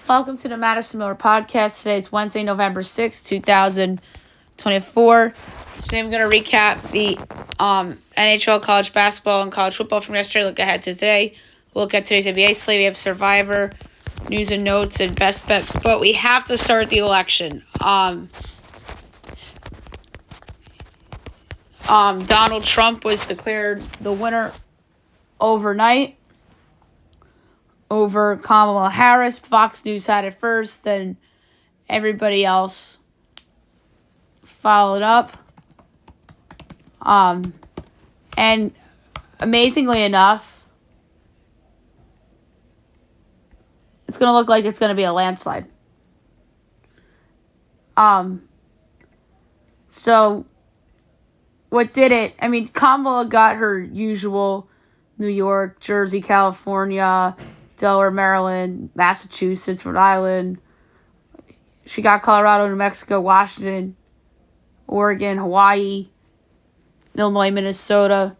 Welcome to the Madison Miller Podcast. Today is Wednesday, November 6th, 2024. Today I'm going to recap the NHL, college basketball, and college football from yesterday. Look ahead to today. We'll look at today's NBA slate. We have Survivor, news and notes, and best bet. But we have to start the election. Donald Trump was declared the winner overnight over Kamala Harris. Fox News had it first, then everybody else followed up. And amazingly enough, it's going to look like it's going to be a landslide. So what did it? I mean, Kamala got her usual New York, Jersey, California, Delaware, Maryland, Massachusetts, Rhode Island. She got Colorado, New Mexico, Washington, Oregon, Hawaii, Illinois, Minnesota.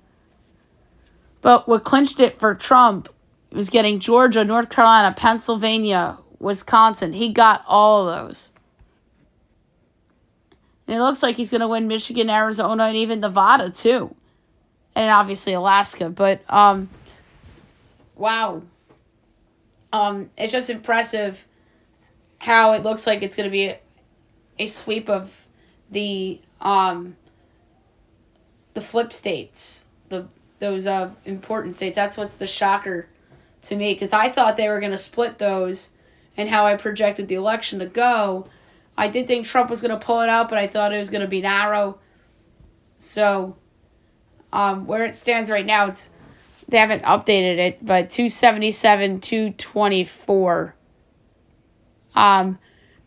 But what clinched it for Trump was getting Georgia, North Carolina, Pennsylvania, Wisconsin. He got all of those. And it looks like he's going to win Michigan, Arizona, and even Nevada, too. And obviously Alaska. But, wow. It's just impressive how it looks like it's going to be a sweep of the flip states, those important states. That's what's the shocker to me, because I thought they were going to split those, and how I projected the election to go. I did think Trump was going to pull it out, but I thought it was going to be narrow. So, where it stands right now, they haven't updated it, but 277, 224. But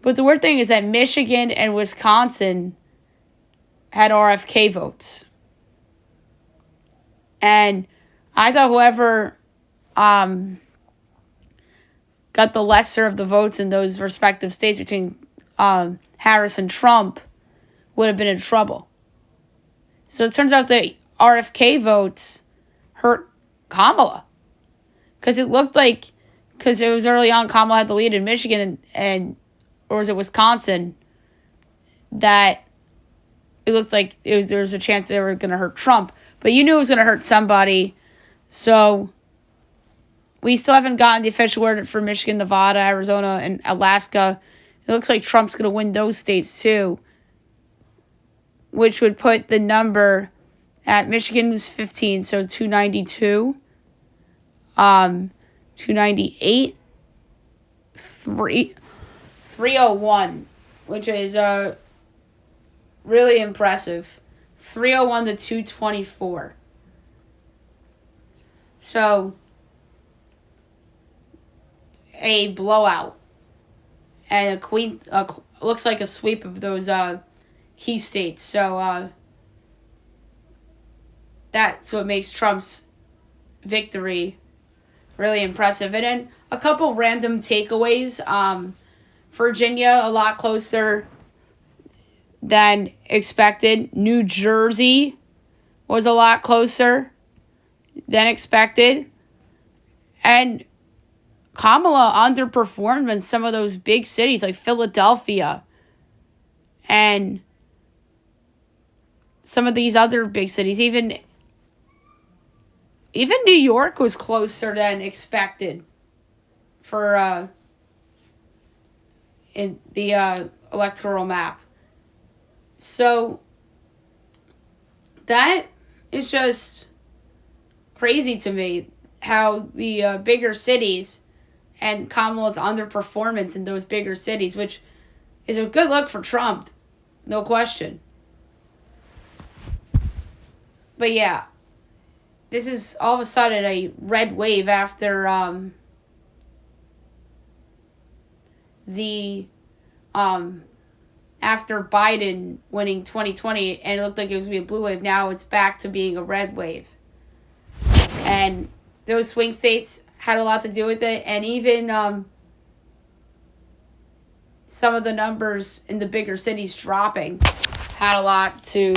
the weird thing is that Michigan and Wisconsin had RFK votes. And I thought whoever got the lesser of the votes in those respective states between Harris and Trump would have been in trouble. So it turns out the RFK votes hurt Kamala, because it looked like, because it was early on, Kamala had the lead in Michigan or was it Wisconsin, that it looked like there was a chance they were going to hurt Trump, but you knew it was going to hurt somebody. So we still haven't gotten the official word for Michigan, Nevada, Arizona, and Alaska. It looks like Trump's going to win those states too, which would put the number at Michigan was 15, so 292, 298, 301, which is really impressive. 301 to 224. So, a blowout. And looks like a sweep of those key states. So, that's what makes Trump's victory really impressive. And then a couple random takeaways. Virginia, a lot closer than expected. New Jersey was a lot closer than expected. And Kamala underperformed in some of those big cities like Philadelphia and some of these other big cities. Even New York was closer than expected for in the electoral map. So that is just crazy to me, how the bigger cities and Kamala's underperformance in those bigger cities, which is a good look for Trump, no question. But yeah, this is all of a sudden a red wave after after Biden winning 2020, and it looked like it was going to be a blue wave. Now it's back to being a red wave. And those swing states had a lot to do with it, and even some of the numbers in the bigger cities dropping had a lot to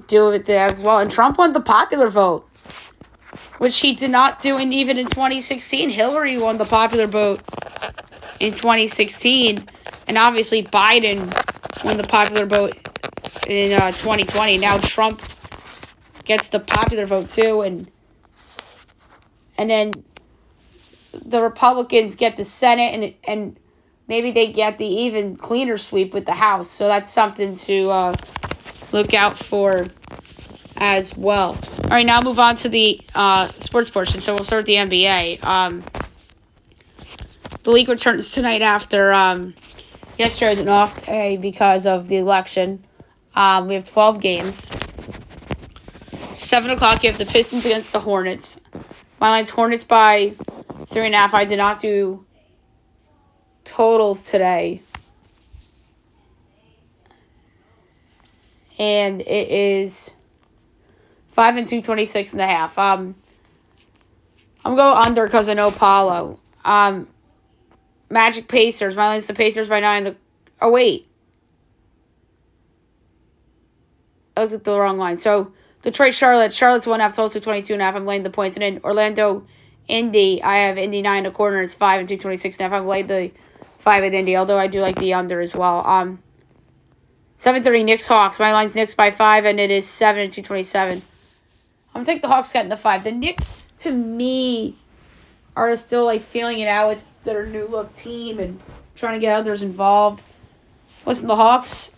do with it as well. And Trump won the popular vote, which he did not do even in 2016. Hillary won the popular vote in 2016. And obviously Biden won the popular vote in 2020. Now Trump gets the popular vote too. And then the Republicans get the Senate, and maybe they get the even cleaner sweep with the House. So that's something to look out for as well. All right, now move on to the sports portion. So we'll start with the NBA. The league returns tonight after yesterday was an off day because of the election. We have 12 games. 7 o'clock, you have the Pistons against the Hornets. My line's Hornets by 3.5. I did not do totals today. And it is 5 and 226.5. I'm going under because I know Paulo. Magic Pacers. My line's the Pacers by 9. Oh, wait. I looked at the wrong line. So, Detroit, Charlotte. Charlotte's 1.5, totals to 22.5. I'm laying the points. And then Orlando, Indy. I have Indy 9.25. It's 5 and 226.5. I'm laying the 5 at Indy, although I do like the under as well. 7:30 Knicks, Hawks. My line's Knicks by 5, and it is 7 and 227. I'm going to take the Hawks getting the 5. The Knicks, to me, are still like feeling it out with their new look team and trying to get others involved. Listen, the Hawks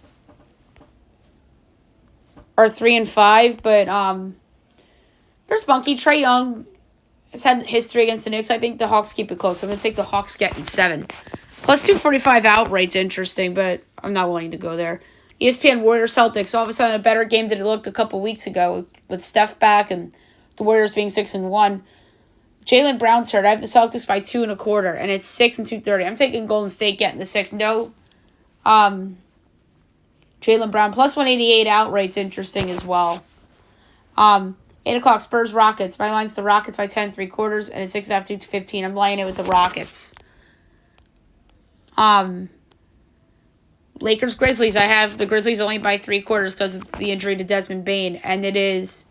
are 3 and 5, but they're spunky. Trae Young has had history against the Knicks. I think the Hawks keep it close. I'm going to take the Hawks getting 7. Plus 245 outright's interesting, but I'm not willing to go there. ESPN Warriors Celtics, all of a sudden a better game than it looked a couple weeks ago with Steph back and the Warriors being 6 and 1. Jaylen Brown's hurt. I have the Celtics by 2.25, and it's 6 and 230. I'm taking Golden State getting the 6. No, Jaylen Brown plus 188 outright's interesting as well. 8 o'clock Spurs Rockets. My line's the Rockets by 10.75, and it's 6.5 215. I'm laying it with the Rockets. Lakers Grizzlies. I have the Grizzlies only by 3/4 because of the injury to Desmond Bane, and it is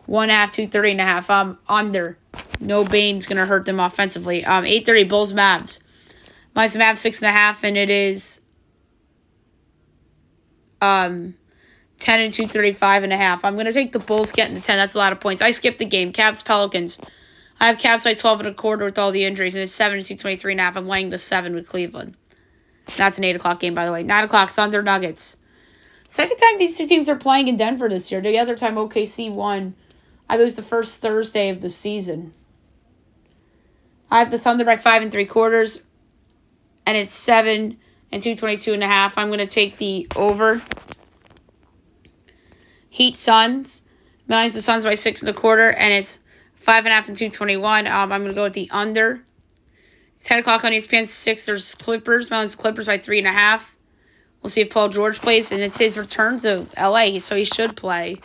1.5 230.5. I'm under. No Bane's gonna hurt them offensively. 8:30 Bulls Mavs. Mine's Mavs 6.5, and it is 10 and 235.5. I'm gonna take the Bulls getting the 10. That's a lot of points. I skipped the game. Cavs Pelicans. I have Cavs by 12.25 with all the injuries, and it's 7 and 223.5. I'm laying the 7 with Cleveland. That's an 8 o'clock game, by the way. 9 o'clock Thunder Nuggets. Second time these two teams are playing in Denver this year. The other time OKC won. I believe it was the first Thursday of the season. I have the Thunder by 5 3/4, and it's 7 and 222.5. I'm going to take the over. Heat Suns. Mine's the Suns by 6 1/4, and it's 5.5 and 221. I'm going to go with the under. 10 o'clock on ESPN, Sixers Clippers. Mine's Clippers by 3.5. We'll see if Paul George plays, and it's his return to LA, so he should play.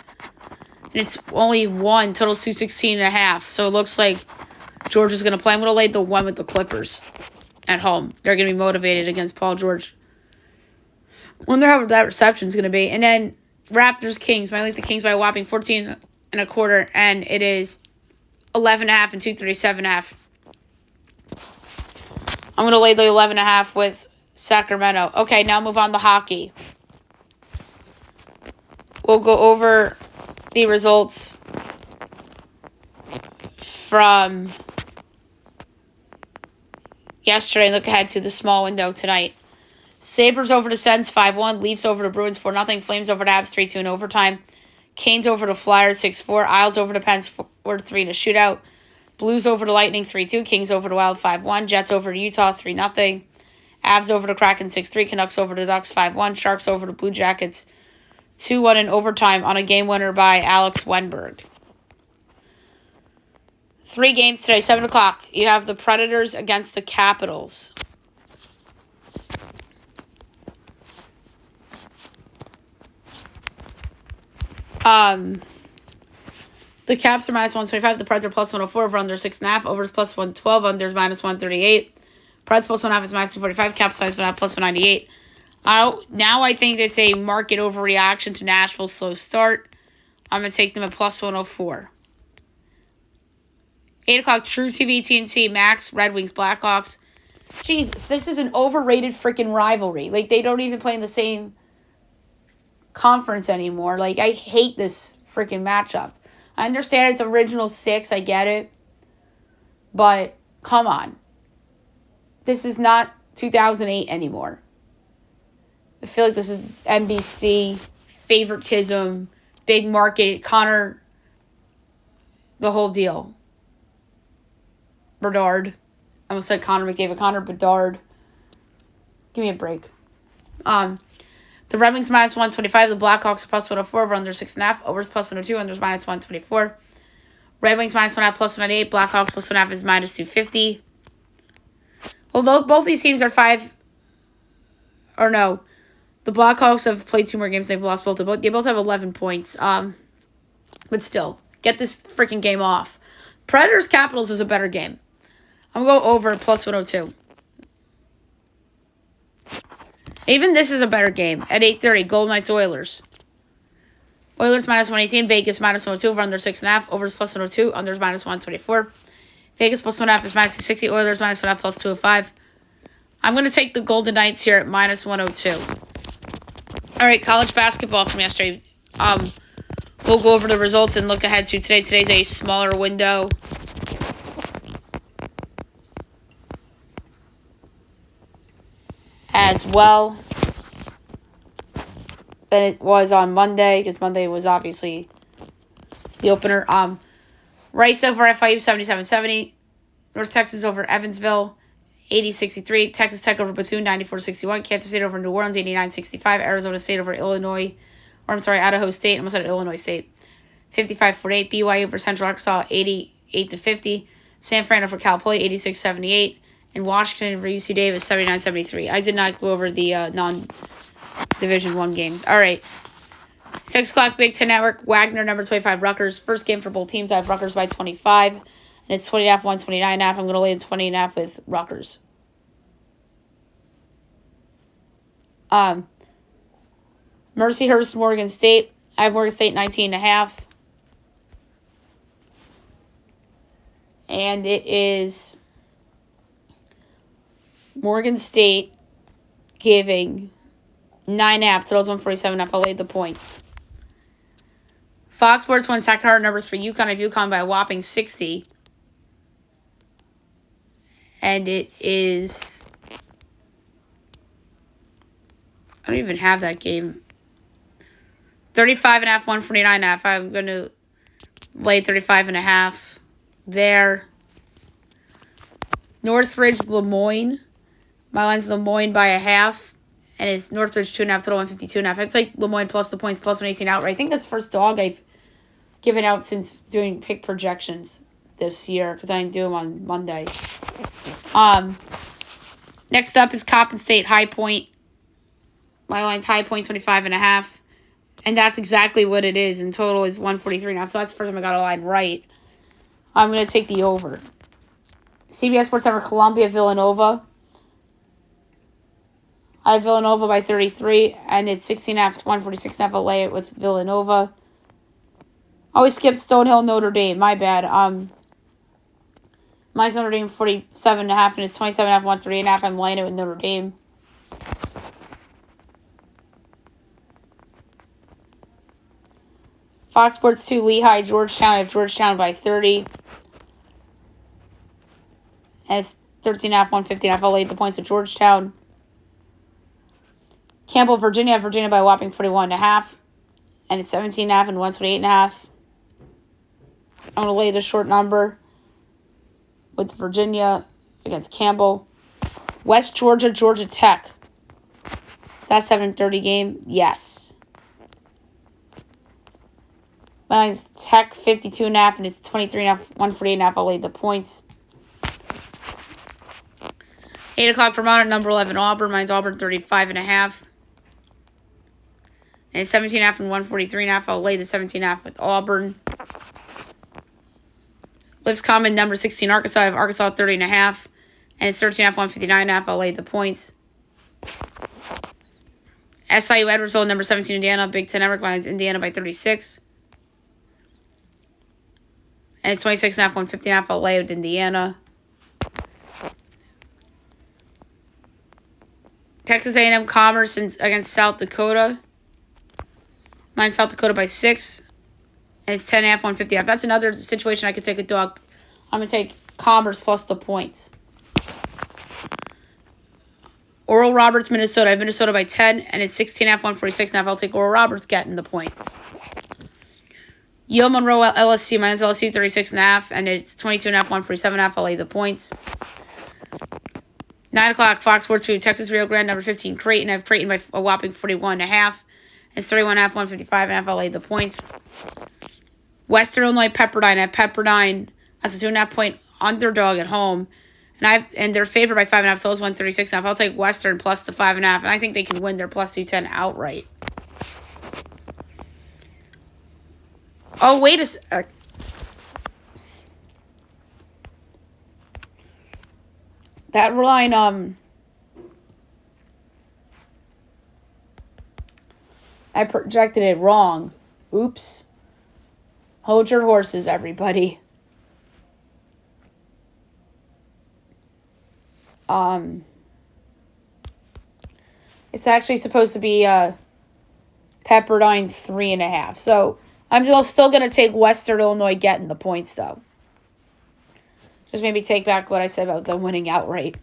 And it's only 1, totals 216.5. So it looks like George is going to play. I'm going to lay the 1 with the Clippers at home. They're going to be motivated against Paul George. Wonder how that reception is going to be. And then Raptors Kings. I like the Kings by a whopping 14.25, and it is 11.5 and 237.5. I'm going to lay the 11.5 with Sacramento. Okay, now move on to hockey. We'll go over the results from yesterday and look ahead to the small window tonight. Sabres over the Sens 5-1. Leafs over the Bruins 4-0. Flames over the Habs 3-2 in overtime. Canes over the Flyers 6-4. Isles over the Pens 4-3 in a shootout. Blues over the Lightning 3-2. Kings over the Wild 5-1. Jets over the Utah 3-0. Avs over the Kraken 6-3. Canucks over the Ducks 5-1. Sharks over the Blue Jackets 2-1 in overtime on a game winner by Alex Wenberg. 3 games today, 7 o'clock. You have the Predators against the Capitals. The Caps are minus 125. The Preds are plus 104. Over under 6.5. Over is plus 112. Under is minus 138. Preds plus 1.5 is minus 245. Caps minus 1.5 plus 198. Now I think it's a market overreaction to Nashville's slow start. I'm going to take them at plus 104. 8 o'clock, True TV, TNT, Max, Red Wings, Blackhawks. Jesus, this is an overrated freaking rivalry. Like, they don't even play in the same conference anymore. Like, I hate this freaking matchup. I understand it's original six. I get it. But, come on. This is not 2008 anymore. I feel like this is NBC, favoritism, big market, Connor, the whole deal. Bedard. I almost said Connor McDavid. Connor Bedard. Give me a break. The Red Wings minus 125. The Blackhawks plus 104. Over under 6.5. Overs plus 102. Unders minus 124. Red Wings minus 1.5 plus 198. Blackhawks plus 1.5 is minus 250. Although both these teams are the Blackhawks have played 2 more games. They've lost both. They both have 11 points. But still, get this freaking game off. Predators Capitals is a better game. I'm going to go over plus 102. Even this is a better game. At 8:30, Golden Knights Oilers. Oilers minus 118. Vegas minus 102. Over under 6.5. Overs plus 102. Unders minus 124. Vegas plus 1.5 is minus 260. Oilers minus 1.5 plus 205. I'm going to take the Golden Knights here at minus 102. All right, college basketball from yesterday. We'll go over the results and look ahead to today. Today's a smaller window. As well than it was on Monday, because Monday was obviously the opener. Rice over FIU 77-70. North Texas over Evansville 80-63. Texas Tech over Bethune 94-61. Kansas State over New Orleans 89-65. Arizona State over Idaho State. Almost said Illinois State 55-48. BYU over Central Arkansas 88-50. San Fran over Cal Poly 86-78. And Washington over UC Davis 79-73. I did not go over the non-Division I games. All right. 6 o'clock Big Ten Network. Wagner, number 25, Rutgers. First game for both teams. I have Rutgers by 25. And it's 20.5, 129.5. I'm going to lay in 20.5 with Rutgers. Mercyhurst, Morgan State. I have Morgan State 19.5. And it is Morgan State giving 9.5. Totals 147.5. I'll lay the points. Fox Sports won Sacred Heart number 3. UConn of UConn by a whopping 60. And it is... I don't even have that game. 35.5, 149.5. I'm going to lay 35.5 there. Northridge, Lemoyne. My line's Lemoyne by a half. And it's Northridge 2.5, total 152.5. I'd take Lemoyne plus the points, plus 118 outright. I think that's the first dog I've given out since doing pick projections this year, because I didn't do them on Monday. Next up is Coppin State, High Point. My line's High Point, 25.5. And that's exactly what it is. And total is 143.5. So that's the first time I got a line right. I'm going to take the over. CBS Sports Network, Columbia, Villanova. I have Villanova by 33, and it's 16.5, 146.5. I'll lay it with Villanova. Always skip Stonehill, Notre Dame. My bad. Mine's Notre Dame 47.5, and it's 27.5, 138.5. I'm laying it with Notre Dame. Fox Sports 2, Lehigh, Georgetown. I have Georgetown by 30. And it's 13.5, 150.5. I'll lay the points with Georgetown. Campbell, Virginia. Virginia by a whopping 41.5. And it's 17.5 and 128.5. I'm going to lay the short number with Virginia against Campbell. West Georgia, Georgia Tech. Is that 7:30 game? Yes. Mine's Tech 52.5 and it's 23.5, 148.5. I'll lay the points. 8 o'clock Vermont, number 11 Auburn. Mine's Auburn 35.5. And 17.5 and 143.5. I'll lay the 17.5 with Auburn. Lips Common, number 16 Arkansas. I have Arkansas 30.5. And it's 13.5, 159.5. I'll lay the points. SIU Edwardsville, number 17 Indiana. Big Ten Network. Mine's Indiana by 36. And it's 26.5, 159.5. I'll lay with Indiana. Texas A&M Commerce against South Dakota. Mine's South Dakota by 6. And it's 10.5, 150. That's another situation I could take a dog. I'm going to take Commerce plus the points. Oral Roberts, Minnesota. I have Minnesota by 10, and it's 16.5, 146.5. I'll take Oral Roberts getting the points. Yale Monroe, LSU. Mine's LSU 36.5, and it's 22.5, 147.5. I'll lay the points. 9 o'clock, Fox Sports 2, Texas Rio Grande, number 15, Creighton. I have Creighton by a whopping 41.5. It's 31.5, 155.5. I'll lay the points. Western Illinois, Pepperdine. I have Pepperdine as a 2.5 point underdog at home. And they're favored by 5.5. Those 136.5. I'll take Western plus the 5.5. And I think they can win their plus 210 outright. Oh, wait a sec. That line, I projected it wrong. Oops. Hold your horses, everybody. It's actually supposed to be Pepperdine 3.5. So I'm still going to take Western Illinois getting the points, though. Just maybe take back what I said about them winning outright.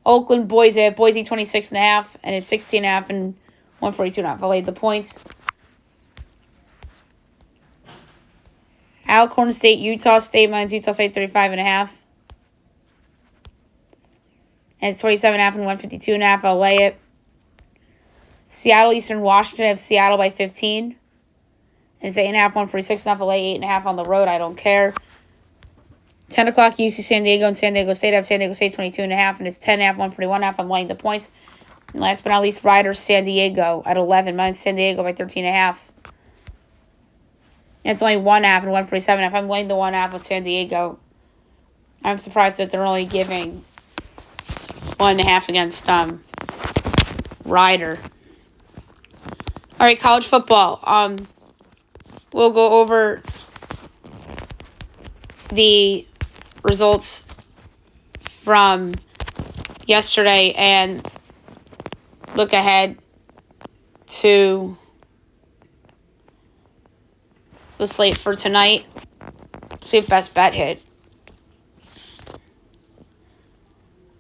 Oakland, Boise. I have Boise 26.5, and it's 16.5 and 142.5. I laid the points. Alcorn State, Utah State. Mine's Utah State 35.5. And it's 27.5 and 152.5. I'll lay it. Seattle, Eastern Washington. I have Seattle by 15. And it's 8.5, 146.5. I'll lay 8.5 on the road. I don't care. 10 o'clock, UC San Diego and San Diego State. I have San Diego State 22.5. And it's 10.5, 141.5. I'm laying the points. And last but not least, Riders, San Diego at 11. Mine's San Diego by 13.5. And it's only 1.5 and 147.5. I'm laying the 1.5 with San Diego. I'm surprised that they're only giving 1.5 against Rider. All right, college football. We'll go over the results from yesterday and look ahead to the slate for tonight. See if best bet hit.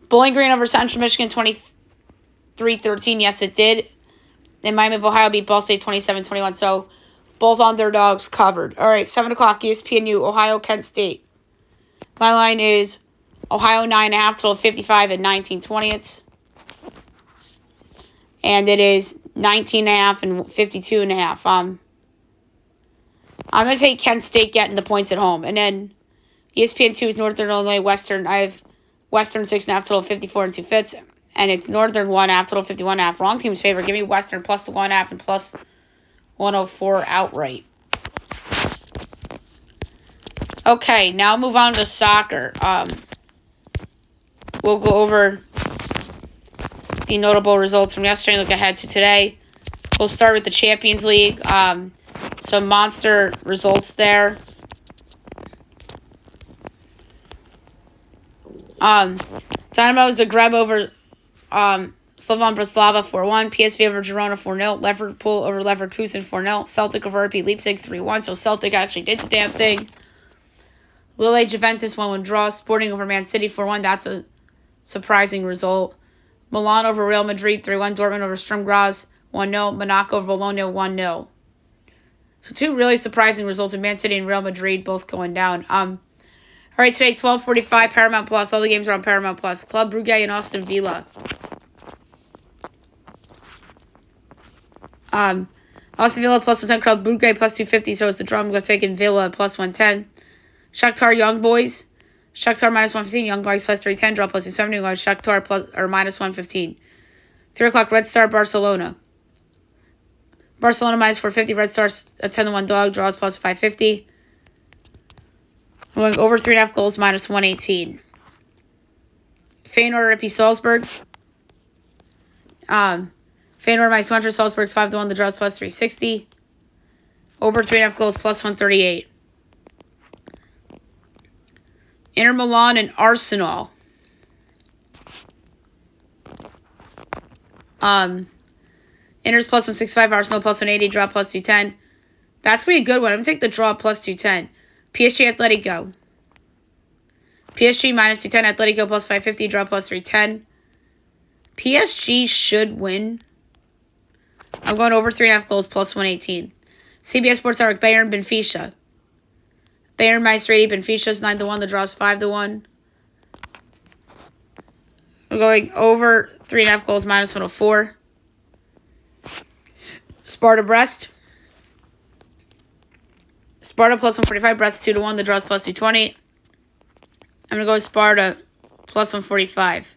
Bowling Green over Central Michigan 23-13. Yes, it did. And Miami of Ohio beat Ball State 27-21. So both underdogs covered. All right, 7 o'clock, ESPNU, Ohio, Kent State. My line is Ohio 9.5, total 55 at 19/20. And it is 19.5 and 52.5. I'm going to take Kent State getting the points at home. And then ESPN2 is Northern Illinois, Western. I have Western 6.5, total 54 and 2/5. And it's Northern 1.5, total 51.5. Wrong team's favorite. Give me Western plus the 1.5 and plus 104 outright. Okay, now move on to soccer. We'll go over the notable results from yesterday and look ahead to today. We'll start with the Champions League. Some monster results there. Dynamo Zagreb over Slovan Bratislava 4-1. PSV over Girona 4-0. Liverpool over Leverkusen 4-0. Celtic over RB Leipzig 3-1. So Celtic actually did the damn thing. Lille Juventus 1-1 draw. Sporting over Man City 4-1. That's a surprising result. Milan over Real Madrid 3-1. Dortmund over Sturm Graz 1-0. Monaco over Bologna 1-0. So two really surprising results in Man City and Real Madrid both going down. All right, today 12:45 Paramount Plus. All the games are on Paramount Plus. Club Brugge and Aston Villa. Aston Villa plus 110. Club Brugge plus 250. So it's the draw. I'm going to take in Villa plus 110. Shakhtar Young Boys. Shakhtar minus 115. Young Boys plus 310. Draw plus 270. Shakhtar plus or minus 115. 3 o'clock Red Star Barcelona. Barcelona minus 450. Red Star a 10-1 dog. Draws plus 550. I'm going over 3.5 goals minus 118. Feyenoord RP Salzburg. Feyenoord minus 100. Salzburg's 5-1. The draws plus 360. Over 3.5 goals plus 138. Inter Milan and Arsenal. Inter's plus 165, Arsenal plus 180, draw plus 210. That's going to be a good one. I'm going to take the draw plus 210. PSG Atletico. PSG minus 210, Atletico plus 550, draw plus 310. PSG should win. I'm going over 3.5 goals plus 118. CBS Sports Network, Bayern, Benfica. Bayern minus 380, Benfica's 9-1, the draw's 5-1. I'm going over 3.5 goals minus 104. Sparta Brest. Sparta plus 145, Brest 2-1, the draw's plus 220. I'm going to go with Sparta plus 145.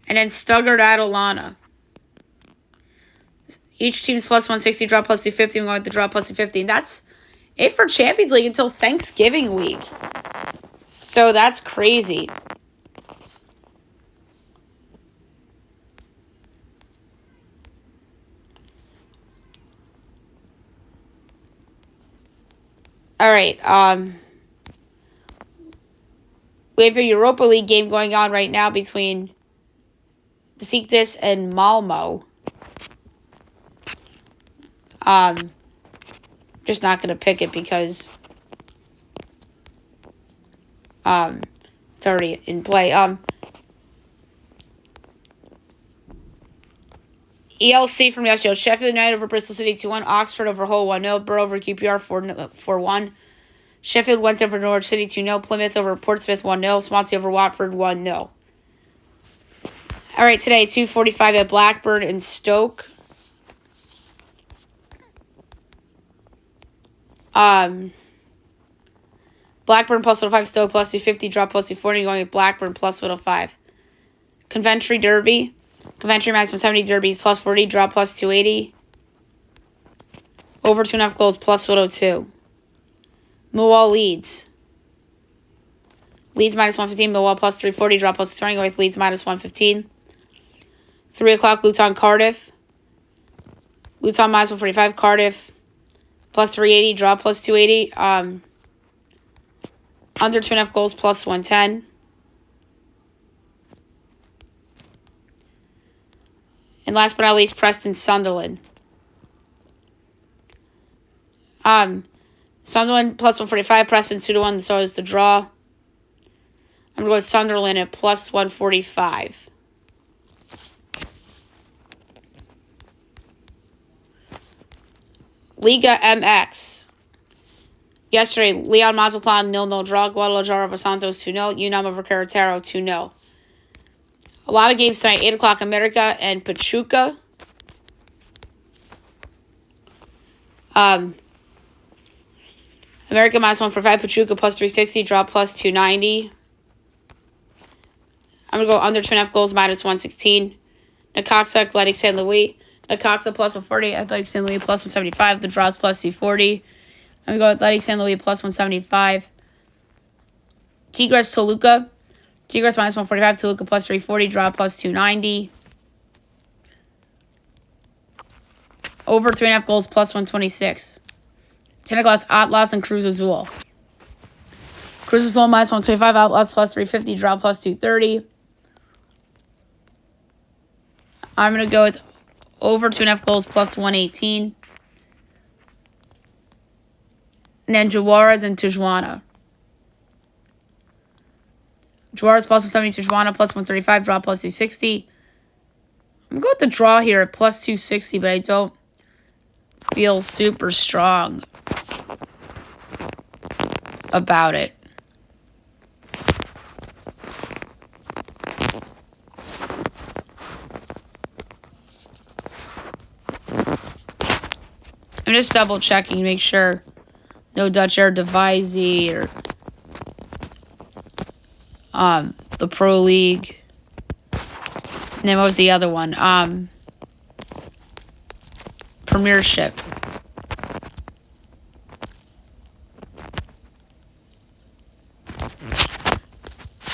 And then Stuttgart Atalanta. Each team's plus 160, draw plus 250. I'm going with the draw plus 250. And that's it for Champions League until Thanksgiving week. So that's crazy. All right. We have a Europa League game going on right now between Besiktas and Malmo. Just not going to pick it because it's already in play. ELC from yesterday. Sheffield United over Bristol City 2-1. Oxford over Hull 1-0. Borough over QPR 4-1. Sheffield Wednesday over Norwich City 2-0. Plymouth over Portsmouth 1-0. Swansea over Watford 1-0. All right, today 2:45 at Blackburn and Stoke. Blackburn plus 105, Stoke plus 250, draw plus 240, going with Blackburn plus 105. Coventry Derby. Coventry minus 170, Derby plus 40, draw plus 280. Over 2.5 goals plus 102. Millwall Leeds. Leeds minus 115, Millwall plus 340, draw plus 20, going with Leeds minus 115. 3 o'clock, Luton Cardiff. Luton minus 145, Cardiff plus 380, draw plus 280. Under 2.5 goals plus 110. And last but not least, Preston Sunderland. Sunderland plus 145, Preston 2-1, so is the draw. I'm going to go with Sunderland at plus 145. Liga MX. Yesterday, Leon Mazatlan 0-0 draw. Guadalajara over Santos 2-0. Unam over Querétaro 2-0. A lot of games tonight. 8 o'clock, America and Pachuca. America minus 145, Pachuca plus 360, draw plus 290. I'm going to go under 2.5 goals minus 116. Necaxa, Athletic San Luis. Necaxa plus 140, Athletic San Luis plus 175. The draw's plus 240. I'm going to go Athletic San Luis plus 175. Tigres Toluca. Tigres minus 145, Toluca plus 340, draw plus 290. Over 3.5 goals plus 126. 10 o'clock, Atlas and Cruz Azul. Cruz Azul minus 125, Atlas plus 350, draw plus 230. I'm going to go with over 2.5 goals plus 118. And then Juarez and Tijuana. Juarez plus 170, Tijuana plus 135, draw plus 260. I'm going to go with the draw here at plus 260, but I don't feel super strong about it. I'm just double checking to make sure no Dutch Eredivisie or the Pro League. And then what was the other one? Premiership.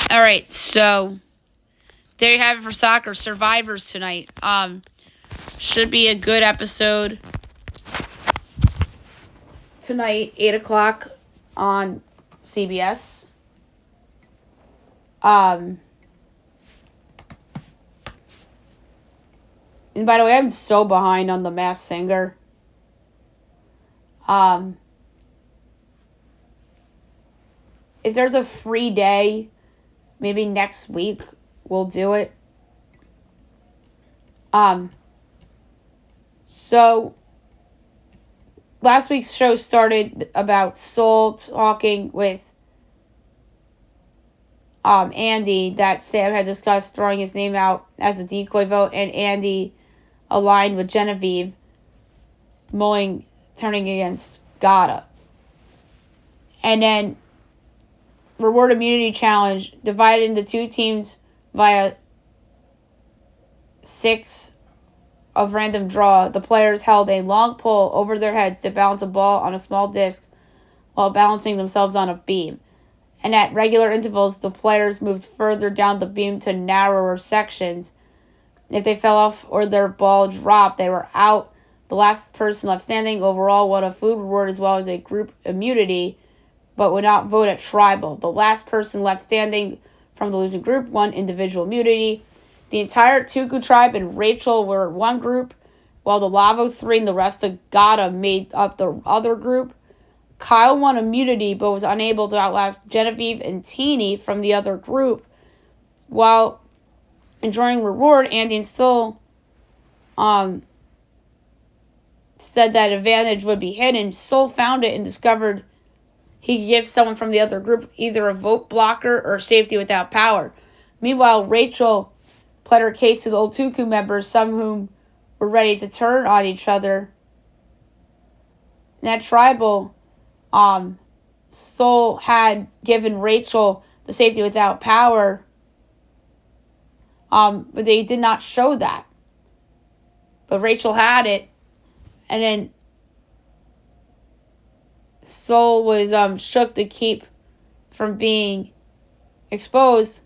All right, so there you have it for soccer. Survivors tonight. Should be a good episode tonight, 8 o'clock on CBS. And by the way, I'm so behind on The Masked Singer. If there's a free day, maybe next week we'll do it. So last week's show started about Soul talking with Andy that Sam had discussed throwing his name out as a decoy vote, and Andy aligned with Genevieve, turning against Gata. And then Reward Immunity Challenge divided into two teams via 6 of random draw. The players held a long pole over their heads to balance a ball on a small disc while balancing themselves on a beam. And at regular intervals, the players moved further down the beam to narrower sections. If they fell off or their ball dropped, they were out. The last person left standing overall won a food reward as well as a group immunity, but would not vote at tribal. The last person left standing from the losing group won individual immunity. The entire Tuku tribe and Rachel were one group, while the Lavo 3 and the rest of Gata made up the other group. Kyle won immunity, but was unable to outlast Genevieve and Teeny from the other group. While enjoying reward, Andy still said that advantage would be hidden. Soul found it and discovered he could give someone from the other group either a vote blocker or safety without power. Meanwhile, Rachel pled her case to the old Tuku members, some whom were ready to turn on each other. And at tribal, Soul had given Rachel the safety without power, but they did not show that. But Rachel had it, and then Soul was shook to keep from being exposed.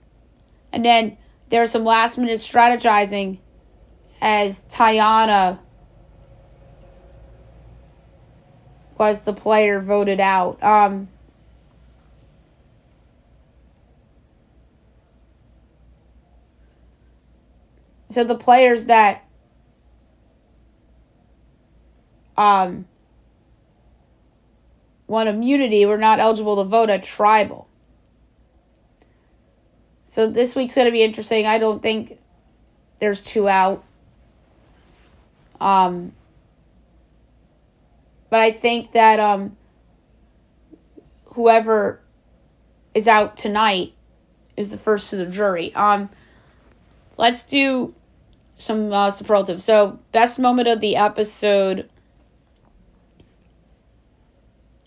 And then there was some last minute strategizing as Tiana was the player voted out. So the players that won immunity were not eligible to vote at tribal. So this week's going to be interesting. I don't think there's 2 out. But I think that whoever is out tonight is the first to the jury. Let's do some superlatives. So, best moment of the episode,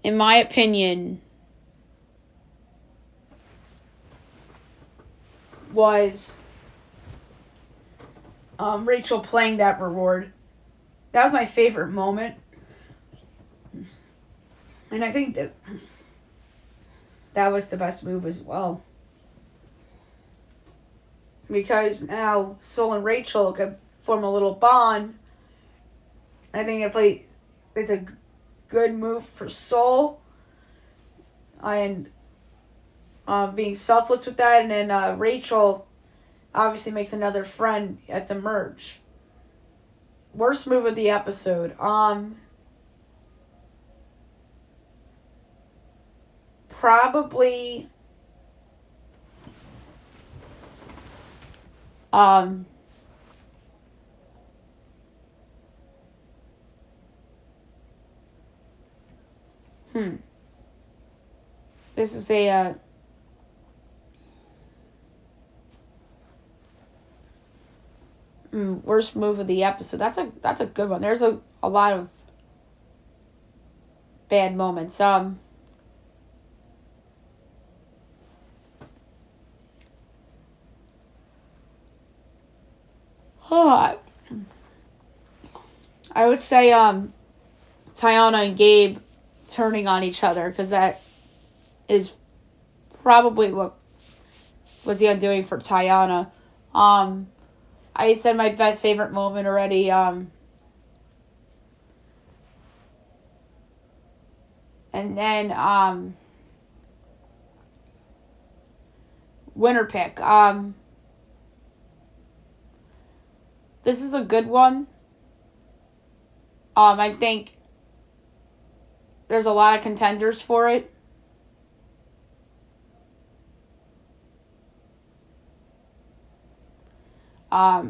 in my opinion, was Rachel playing that reward. That was my favorite moment. And I think that was the best move as well. Because now Soul and Rachel could form a little bond. I think it's a good move for Soul. And being selfless with that. And then Rachel obviously makes another friend at the merge. Worst move of the episode. Probably this is a worst move of the episode. That's a good one. There's a lot of bad moments. I would say Tiana and Gabe turning on each other, because that is probably what was the undoing for Tiana. I said my favorite moment already. And then winner pick. this is a good one. I think there's a lot of contenders for it. I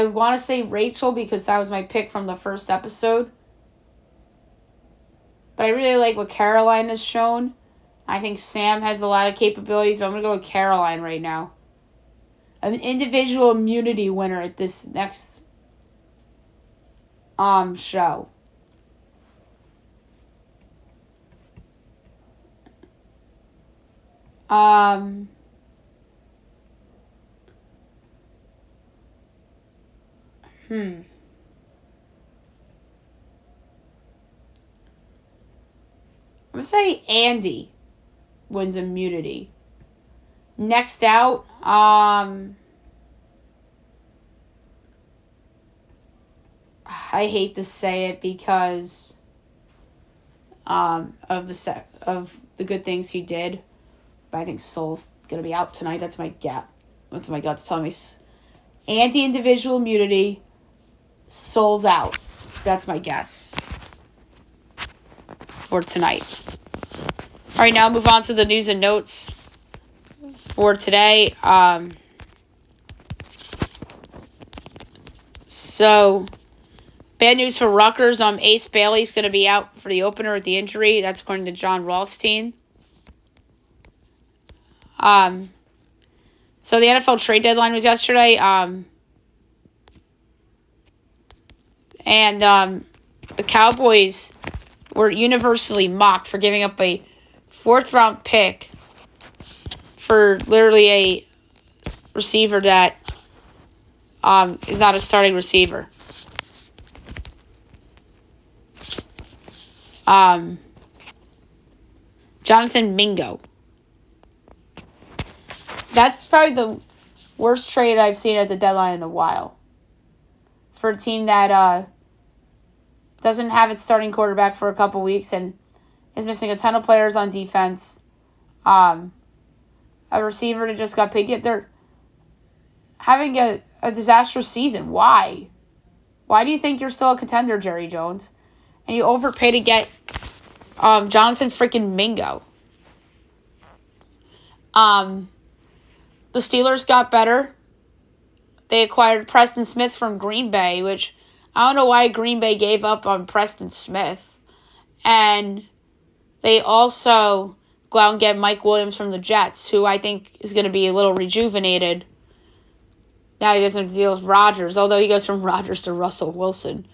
want to say Rachel because that was my pick from the first episode. But I really like what Caroline has shown. I think Sam has a lot of capabilities, but I'm going to go with Caroline right now. An individual immunity winner at this next show. I'm going to say Andy wins immunity. Next out, I hate to say it because of the good things he did, but I think Soul's gonna be out tonight. That's my gut. That's my gut's telling me. Andy individual immunity, Soul's out. That's my guess for tonight. All right, now move on to the news and notes for today. So, bad news for Rutgers. Ace Bailey's going to be out for the opener with the injury. That's according to John Rothstein. So the NFL trade deadline was yesterday. And the Cowboys were universally mocked for giving up a 4th-round pick for literally a receiver that is not a starting receiver. Jonathan Mingo. That's probably the worst trade I've seen at the deadline in a while. For a team that doesn't have its starting quarterback for a couple weeks and is missing a ton of players on defense. A receiver that just got paid. Yet they're having a disastrous season. Why? Why do you think you're still a contender, Jerry Jones? And you overpay to get Jonathan freaking Mingo. The Steelers got better. They acquired Preston Smith from Green Bay, which I don't know why Green Bay gave up on Preston Smith. And they also go out and get Mike Williams from the Jets, who I think is going to be a little rejuvenated. Now he doesn't have to deal with Rodgers, although he goes from Rodgers to Russell Wilson.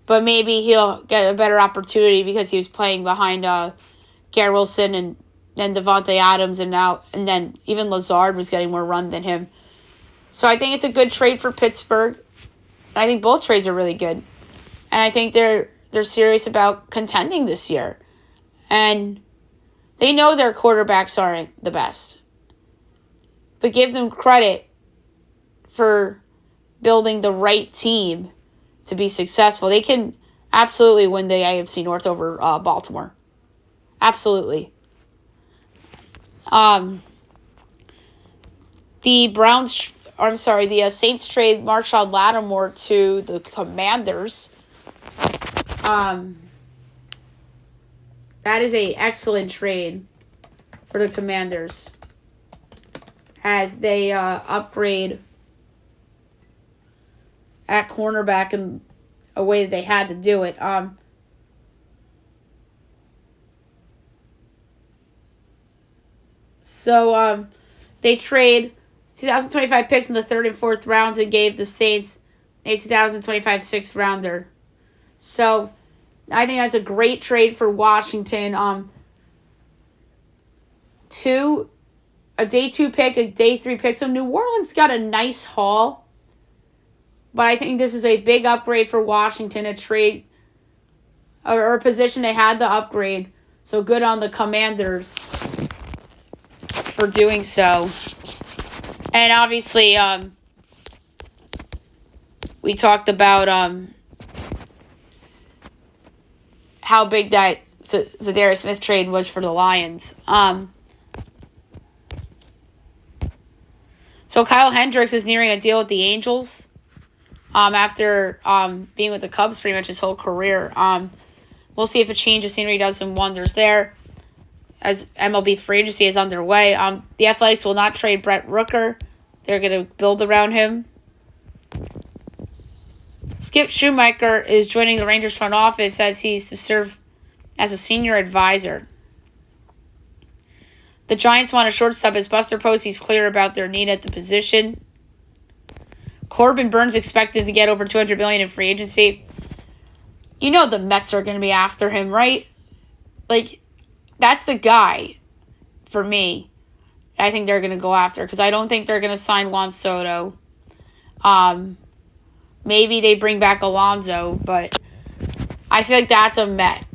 But maybe he'll get a better opportunity because he was playing behind Garrett Wilson and then Devontae Adams, and then even Lazard was getting more run than him. So I think it's a good trade for Pittsburgh. I think both trades are really good. And I think they're serious about contending this year. And they know their quarterbacks aren't the best. But give them credit for building the right team to be successful. They can absolutely win the AFC North over Baltimore. Absolutely. The Saints trade Marshall Lattimore to the Commanders. That is an excellent trade for the Commanders as they upgrade at cornerback in a way that they had to do it. So they trade 2025 picks in the 3rd and 4th rounds and gave the Saints a 2025 6th rounder. So I think that's a great trade for Washington. A day 2 pick, a day 3 pick. So New Orleans got a nice haul. But I think this is a big upgrade for Washington, a trade or a position they had to upgrade. So good on the Commanders for doing so. And obviously, we talked about how big that Zadarius Smith trade was for the Lions. So Kyle Hendricks is nearing a deal with the Angels. After being with the Cubs pretty much his whole career. We'll see if a change of scenery does some wonders there. As MLB free agency is underway. The Athletics will not trade Brett Rooker. They're going to build around him. Skip Schumacher is joining the Rangers front office as he's to serve as a senior advisor. The Giants want a shortstop as Buster Posey's clear about their need at the position. Corbin Burns expected to get over $200 million in free agency. You know the Mets are going to be after him, right? Like, that's the guy, for me, I think they're going to go after. Because I don't think they're going to sign Juan Soto. Maybe they bring back Alonso, but I feel like that's a Met.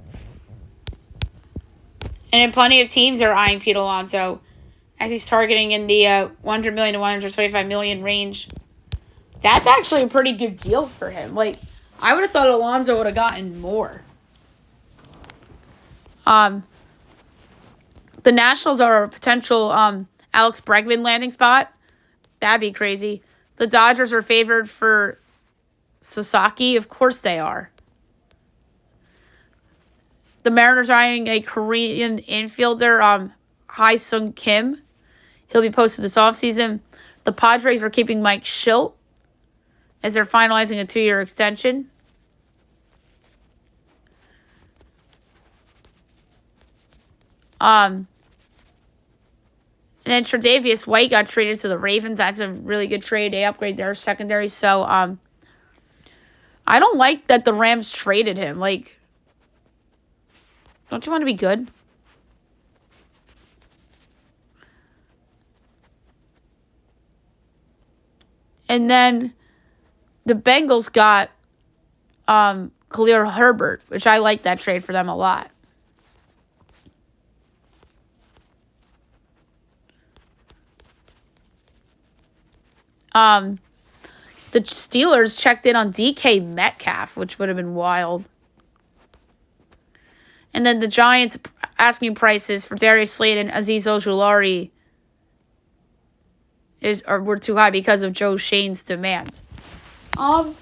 And then plenty of teams are eyeing Pete Alonso as he's targeting in the $100 million to $125 million range. That's actually a pretty good deal for him. Like, I would have thought Alonso would have gotten more. The Nationals are a potential Alex Bregman landing spot. That'd be crazy. The Dodgers are favored for Sasaki. Of course they are. The Mariners are eyeing a Korean infielder, Hae-Sung Kim. He'll be posted this offseason. The Padres are keeping Mike Schilt as they're finalizing a 2-year extension. And then Tre'Davious White got traded to the Ravens. That's a really good trade. They upgrade their secondary. So, I don't like that the Rams traded him. Like, don't you want to be good? And then the Bengals got Khalil Herbert, which I like that trade for them a lot. The Steelers checked in on DK Metcalf, which would have been wild. And then the Giants asking prices for Darius Slade and Azeez Ojulari were too high because of Joe Shane's demands. I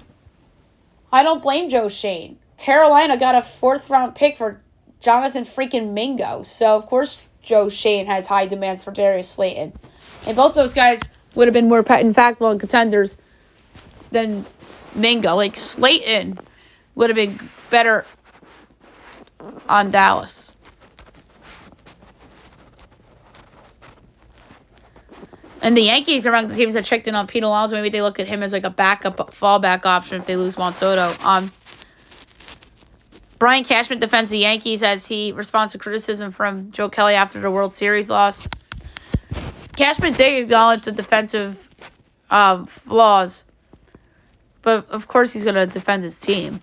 don't blame Joe Shane. Carolina got a 4th-round pick for Jonathan freaking Mingo. So, of course, Joe Shane has high demands for Darius Slayton. And both those guys would have been more impactful contenders than Mingo. Like, Slayton would have been better on Dallas. And the Yankees are among the teams that checked in on Pete Alonso. Maybe they look at him as like a backup, fallback option if they lose Juan Soto. Brian Cashman defends the Yankees as he responds to criticism from Joe Kelly after the World Series loss. Cashman did acknowledge the defensive flaws, but of course he's going to defend his team.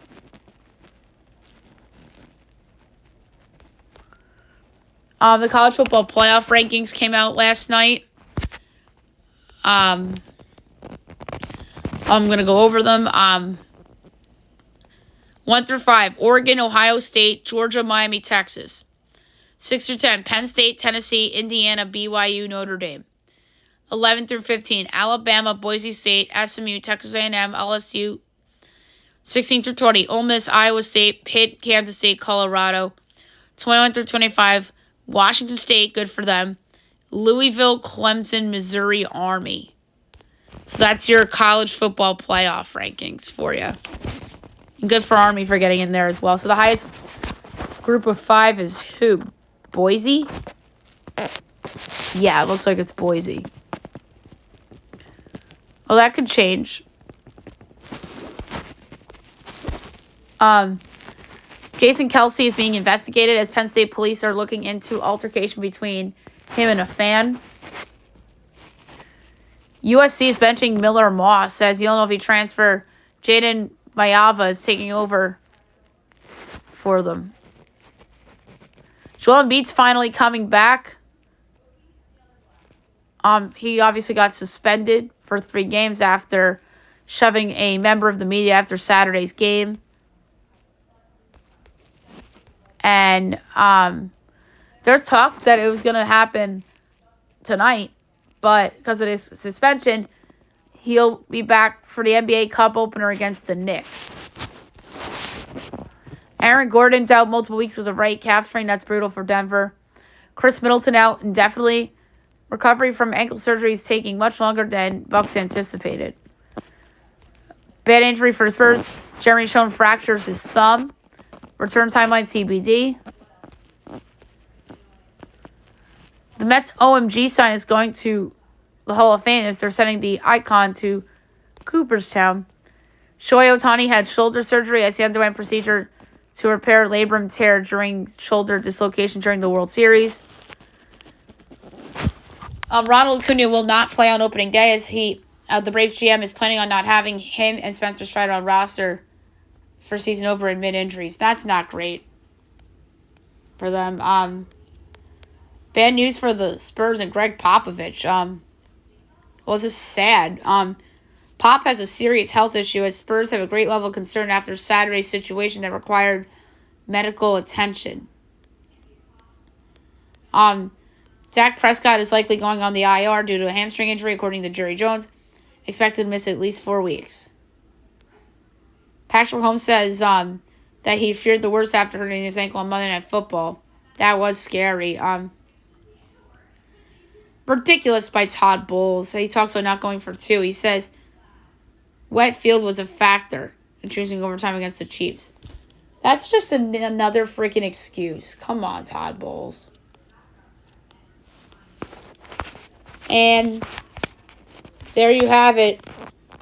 The college football playoff rankings came out last night. I'm going to go over them. 1 through 5, Oregon, Ohio State, Georgia, Miami, Texas. 6 through 10, Penn State, Tennessee, Indiana, BYU, Notre Dame. 11 through 15, Alabama, Boise State, SMU, Texas A&M, LSU. 16 through 20, Ole Miss, Iowa State, Pitt, Kansas State, Colorado. 21 through 25, Washington State, good for them. Louisville, Clemson, Missouri, Army. So that's your college football playoff rankings for you. And good for Army for getting in there as well. So the highest group of 5 is who? Boise? Yeah, it looks like it's Boise. Well, that could change. Jason Kelsey is being investigated as Penn State police are looking into altercation between him and a fan. USC is benching Miller Moss, says UNLV transfer Jaden Mayava is taking over for them. Joel Embiid's finally coming back. He obviously got suspended for 3 games after shoving a member of the media after Saturday's game. And there's talk that it was going to happen tonight, but because of his suspension, he'll be back for the NBA Cup opener against the Knicks. Aaron Gordon's out multiple weeks with a right calf strain. That's brutal for Denver. Chris Middleton out indefinitely. Recovery from ankle surgery is taking much longer than Bucks anticipated. Bad injury for the Spurs. Jeremy Schoen fractures his thumb. Return timeline TBD. The Mets OMG sign is going to the Hall of Fame if they're sending the icon to Cooperstown. Shohei Ohtani had shoulder surgery as he underwent procedure to repair labrum tear during shoulder dislocation during the World Series. Ronald Acuna will not play on opening day as the Braves GM is planning on not having him and Spencer Strider on roster for season opener in mid-injuries. That's not great for them. Bad news for the Spurs and Greg Popovich. Well, this is sad. Pop has a serious health issue as Spurs have a great level of concern after Saturday's situation that required medical attention. Dak Prescott is likely going on the IR due to a hamstring injury, according to Jerry Jones. Expected to miss at least 4 weeks. Patrick Mahomes says that he feared the worst after hurting his ankle on Monday Night Football. That was scary. Ridiculous by Todd Bowles. He talks about not going for 2. He says wet field was a factor in choosing overtime against the Chiefs. That's just another freaking excuse. Come on, Todd Bowles. And there you have it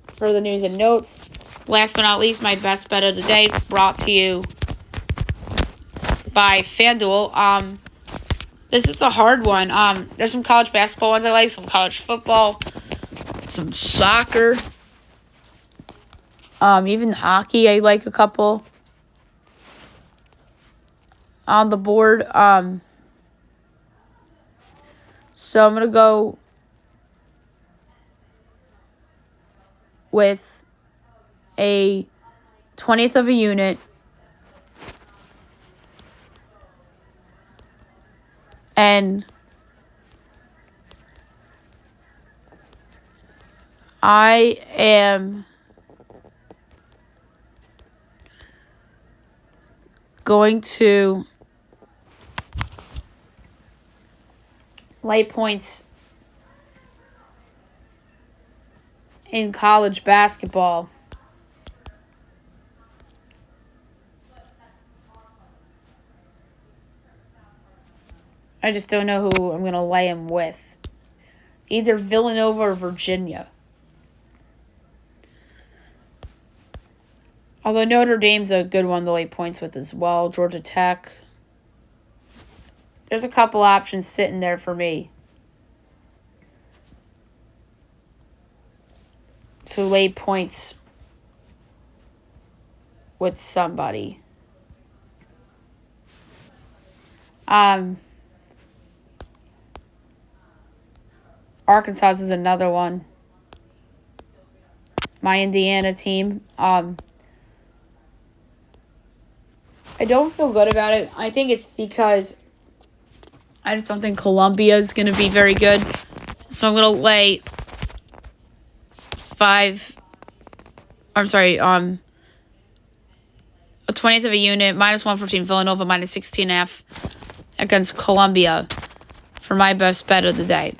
for the news and notes. Last but not least, my best bet of the day brought to you by FanDuel. This is the hard one. There's some college basketball ones I like, some college football, some soccer, even hockey. I like a couple on the board. So I'm gonna go with a 20th of a unit and I am going to lay points in college basketball. I just don't know who I'm going to lay him with. Either Villanova or Virginia. Although Notre Dame's a good one to lay points with as well. Georgia Tech. There's a couple options sitting there for me to lay points with somebody. Arkansas is another one. My Indiana team. I don't feel good about it. I think it's because I just don't think Columbia is going to be very good. So I'm going to lay a 20th of a unit, -114 Villanova, -16.5 against Columbia for my best bet of the day.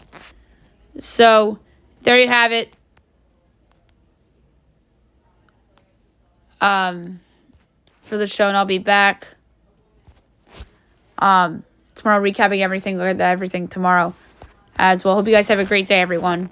So there you have it. For the show, and I'll be back tomorrow recapping everything tomorrow as well. Hope you guys have a great day, everyone.